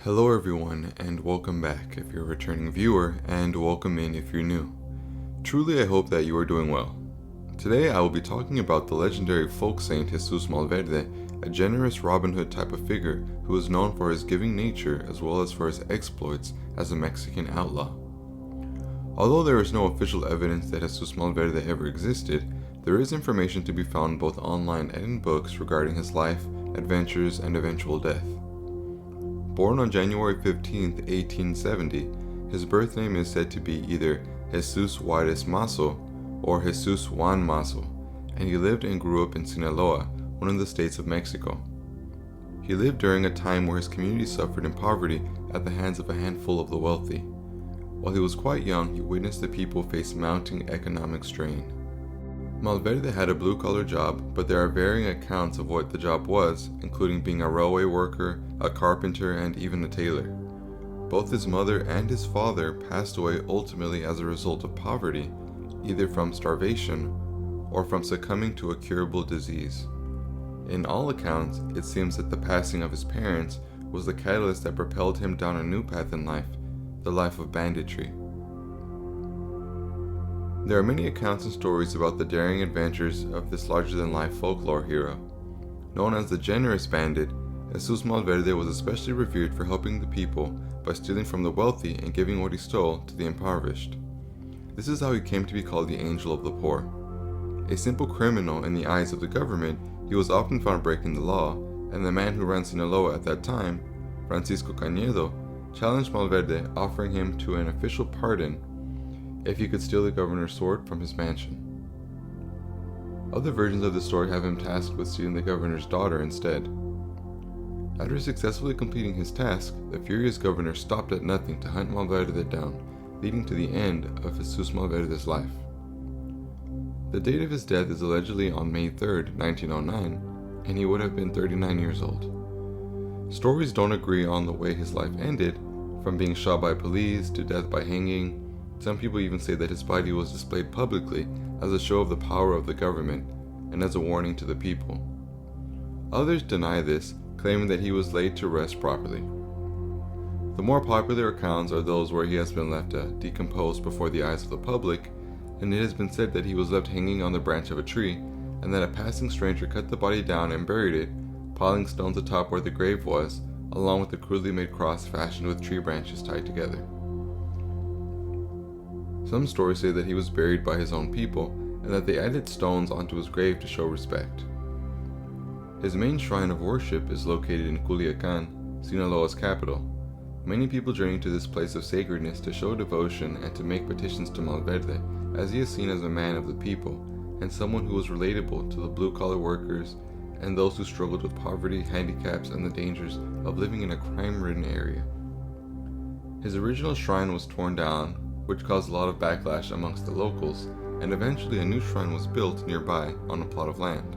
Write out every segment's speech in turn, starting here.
Hello everyone, and welcome back if you're a returning viewer, and welcome in if you're new. Truly I hope that you are doing well. Today I will be talking about the legendary folk saint Jesus Malverde, a generous Robin Hood type of figure who is known for his giving nature as well as for his exploits as a Mexican outlaw. Although there is no official evidence that Jesus Malverde ever existed, there is information to be found both online and in books regarding his life, adventures, and eventual death. Born on January 15, 1870, his birth name is said to be either Jesus Juarez Mazo or Jesus Juan Mazo, and he lived and grew up in Sinaloa, one of the states of Mexico. He lived during a time where his community suffered in poverty at the hands of a handful of the wealthy. While he was quite young, he witnessed the people face mounting economic strain. Malverde had a blue-collar job, but there are varying accounts of what the job was, including being a railway worker, a carpenter, and even a tailor. Both his mother and his father passed away ultimately as a result of poverty, either from starvation or from succumbing to a curable disease. In all accounts, it seems that the passing of his parents was the catalyst that propelled him down a new path in life, the life of banditry. There are many accounts and stories about the daring adventures of this larger-than-life folklore hero. Known as the Generous Bandit, Jesus Malverde was especially revered for helping the people by stealing from the wealthy and giving what he stole to the impoverished. This is how he came to be called the Angel of the Poor. A simple criminal in the eyes of the government, he was often found breaking the law, and the man who ran Sinaloa at that time, Francisco Cañedo, challenged Malverde, offering him to an official pardon if he could steal the governor's sword from his mansion. Other versions of the story have him tasked with stealing the governor's daughter instead. After successfully completing his task, the furious governor stopped at nothing to hunt Malverde down, leading to the end of Jesus Malverde's life. The date of his death is allegedly on May 3rd, 1909, and he would have been 39 years old. Stories don't agree on the way his life ended, from being shot by police to death by hanging. Some people even say that his body was displayed publicly as a show of the power of the government and as a warning to the people. Others deny this, claiming that he was laid to rest properly. The more popular accounts are those where he has been left decomposed before the eyes of the public, and it has been said that he was left hanging on the branch of a tree, and that a passing stranger cut the body down and buried it, piling stones atop where the grave was, along with the crudely made cross fashioned with tree branches tied together. Some stories say that he was buried by his own people, and that they added stones onto his grave to show respect. His main shrine of worship is located in Culiacan, Sinaloa's capital. Many people journey to this place of sacredness to show devotion and to make petitions to Malverde, as he is seen as a man of the people, and someone who was relatable to the blue-collar workers and those who struggled with poverty, handicaps, and the dangers of living in a crime-ridden area. His original shrine was torn down, which caused a lot of backlash amongst the locals, and eventually a new shrine was built nearby on a plot of land.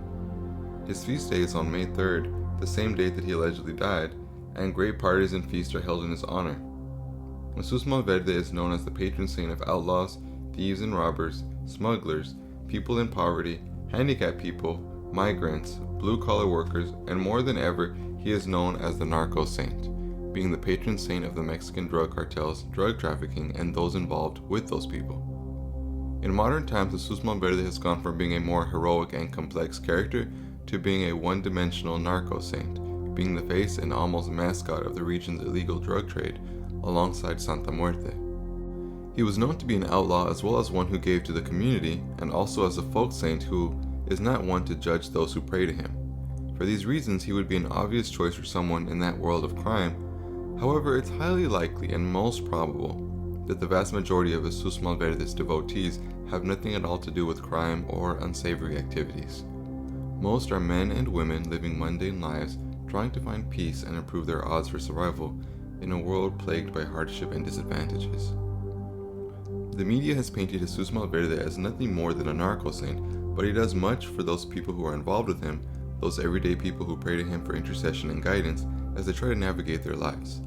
His feast day is on May 3rd, the same date that he allegedly died, and great parties and feasts are held in his honor. Jesus Malverde is known as the patron saint of outlaws, thieves and robbers, smugglers, people in poverty, handicapped people, migrants, blue-collar workers, and more than ever, he is known as the Narco Saint, being the patron saint of the Mexican drug cartels, drug trafficking, and those involved with those people. In modern times, Jesus Malverde has gone from being a more heroic and complex character to being a one-dimensional narco saint, being the face and almost mascot of the region's illegal drug trade, alongside Santa Muerte. He was known to be an outlaw as well as one who gave to the community, and also as a folk saint who is not one to judge those who pray to him. For these reasons, he would be an obvious choice for someone in that world of crime. However, it's highly likely and most probable that the vast majority of Jesus Malverde's devotees have nothing at all to do with crime or unsavory activities. Most are men and women living mundane lives, trying to find peace and improve their odds for survival in a world plagued by hardship and disadvantages. The media has painted Jesus Malverde as nothing more than a narco saint, but he does much for those people who are involved with him, those everyday people who pray to him for intercession and guidance as they try to navigate their lives.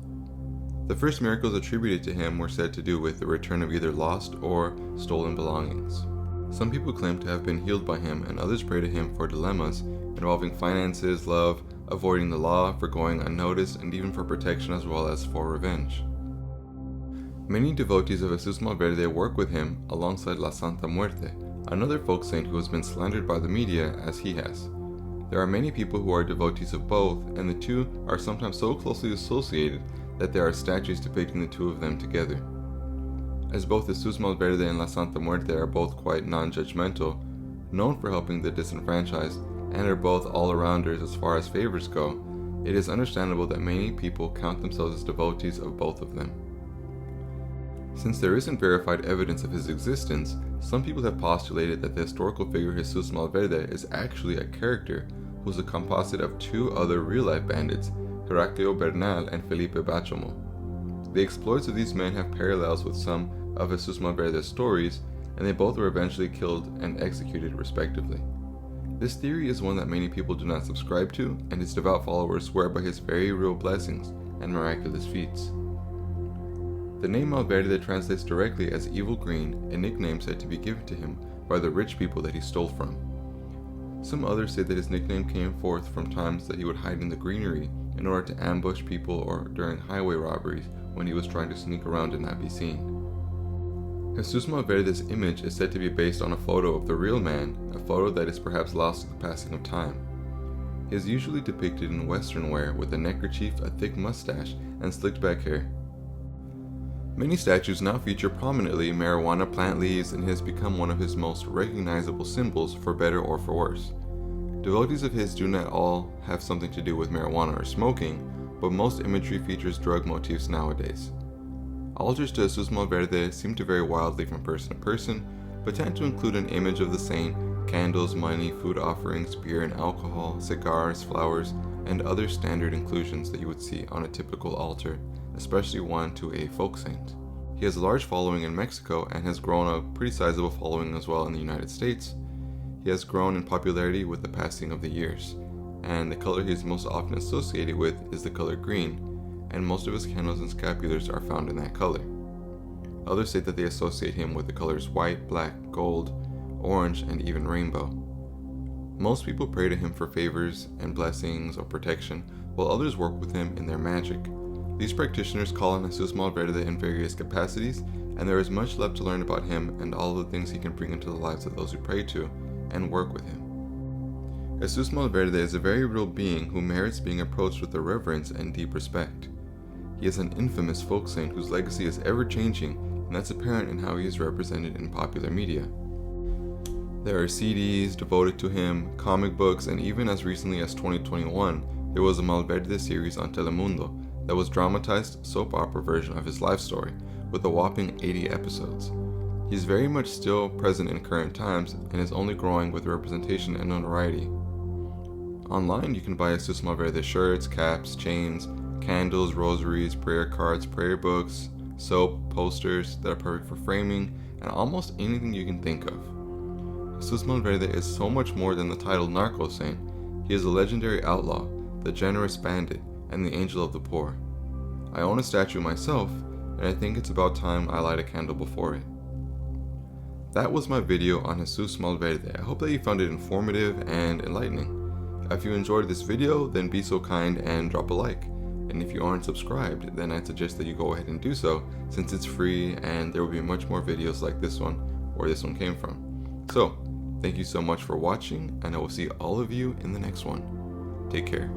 The first miracles attributed to him were said to do with the return of either lost or stolen belongings. Some people claim to have been healed by him, and others pray to him for dilemmas involving finances, love, avoiding the law, for going unnoticed, and even for protection as well as for revenge. Many devotees of Jesus Malverde work with him alongside La Santa Muerte, another folk saint who has been slandered by the media as he has. There are many people who are devotees of both, and the two are sometimes so closely associated that there are statues depicting the two of them together. As both Jesus Malverde and La Santa Muerte are both quite non-judgmental, known for helping the disenfranchised, and are both all-arounders as far as favors go, it is understandable that many people count themselves as devotees of both of them. Since there isn't verified evidence of his existence, some people have postulated that the historical figure Jesus Malverde is actually a character who is a composite of two other real-life bandits, Heraclio Bernal and Felipe Bachomo. The exploits of these men have parallels with some of Jesus Malverde's stories, and they both were eventually killed and executed respectively. This theory is one that many people do not subscribe to, and his devout followers swear by his very real blessings and miraculous feats. The name Malverde translates directly as evil green, a nickname said to be given to him by the rich people that he stole from. Some others say that his nickname came forth from times that he would hide in the greenery in order to ambush people or during highway robberies when he was trying to sneak around and not be seen. Jesus Malverde's image is said to be based on a photo of the real man, a photo that is perhaps lost to the passing of time. He is usually depicted in Western wear with a neckerchief, a thick mustache, and slicked back hair. Many statues now feature prominently marijuana plant leaves, and it has become one of his most recognizable symbols, for better or for worse. Devotees of his do not all have something to do with marijuana or smoking, but most imagery features drug motifs nowadays. Altars to Jesus Malverde seem to vary wildly from person to person, but tend to include an image of the saint, candles, money, food offerings, beer and alcohol, cigars, flowers, and other standard inclusions that you would see on a typical altar, especially one to a folk saint. He has a large following in Mexico and has grown a pretty sizable following as well in the United States. He has grown in popularity with the passing of the years, and the color he is most often associated with is the color green, and most of his candles and scapulars are found in that color. Others say that they associate him with the colors white, black, gold, orange, and even rainbow. Most people pray to him for favors and blessings or protection, while others work with him in their magic. These practitioners call on Jesus Malverde in various capacities, and there is much left to learn about him and all of the things he can bring into the lives of those who pray to and work with him. Jesus Malverde is a very real being who merits being approached with a reverence and deep respect. He is an infamous folk saint whose legacy is ever-changing, and that's apparent in how he is represented in popular media. There are CDs devoted to him, comic books, and even as recently as 2021, there was a Malverde series on Telemundo that was dramatized soap opera version of his life story, with a whopping 80 episodes. He is very much still present in current times and is only growing with representation and notoriety. Online, you can buy Jesus Malverde shirts, caps, chains, candles, rosaries, prayer cards, prayer books, soap, posters that are perfect for framing, and almost anything you can think of. Jesus Malverde is so much more than the title Narco Saint. He is a legendary outlaw, the Generous Bandit, and the Angel of the Poor. I own a statue myself, and I think it's about time I light a candle before it. That was my video on Jesus Malverde. I hope that you found it informative and enlightening. If you enjoyed this video, then be so kind and drop a like. And if you aren't subscribed, then I'd suggest that you go ahead and do so, since it's free and there will be much more videos like this one, where this one came from. So, thank you so much for watching, and I will see all of you in the next one. Take care.